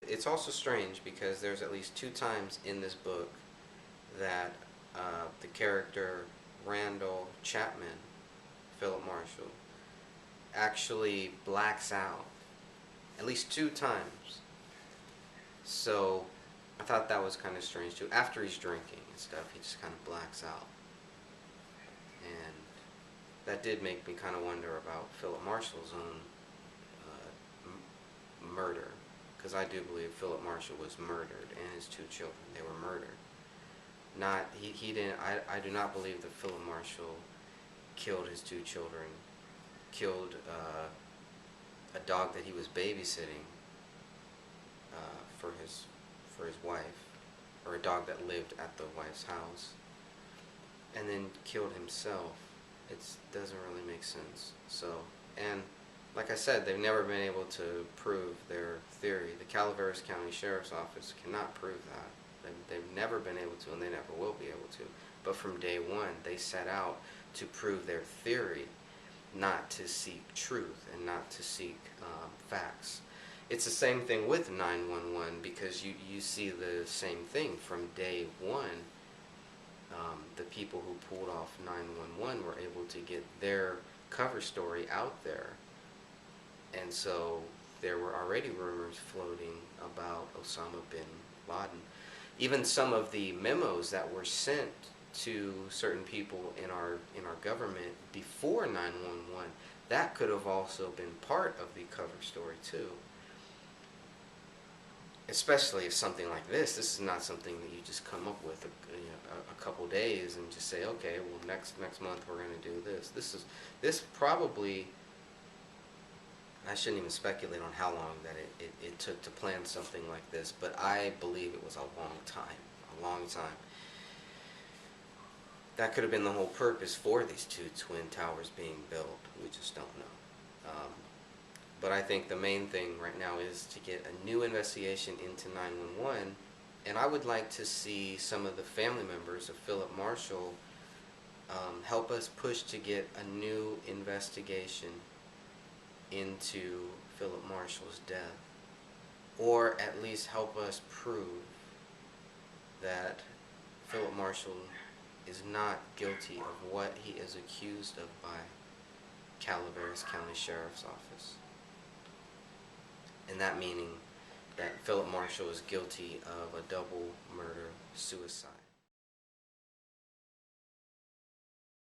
it's also strange because there's at least 2 times in this book that the character Randall Chapman, Philip Marshall, actually blacks out. At least 2 times. So I thought that was kind of strange too. After he's drinking and stuff, he just kind of blacks out. And that did make me kind of wonder about Philip Marshall's own murder. Because I do believe Philip Marshall was murdered and his 2 children. They were murdered. Not, he didn't, I do not believe that Philip Marshall killed his 2 children, killed a dog that he was babysitting for his wife, or a dog that lived at the wife's house, and then killed himself. It doesn't really make sense. So, and like I said, they've never been able to prove their theory. The Calaveras County Sheriff's Office cannot prove that. They've never been able to, and they never will be able to. But from day one, they set out to prove their theory, not to seek truth and not to seek facts. It's the same thing with 911, because you see the same thing from day one. The people who pulled off 911 were able to get their cover story out there. And so there were already rumors floating about Osama bin Laden. Even some of the memos that were sent to certain people in our government before 911, that could have also been part of the cover story too. Especially if something like this is not something that you just come up with a couple days and just say, okay, well next month we're going to do this. This probably, I shouldn't even speculate on how long that it took to plan something like this, but I believe it was a long time. That could have been the whole purpose for these 2 twin towers being built. We just don't know. But I think the main thing right now is to get a new investigation into 911, and I would like to see some of the family members of Philip Marshall help us push to get a new investigation into Philip Marshall's death, or at least help us prove that Philip Marshall is not guilty of what he is accused of by Calaveras County Sheriff's Office. And that meaning that Philip Marshall is guilty of a double murder suicide.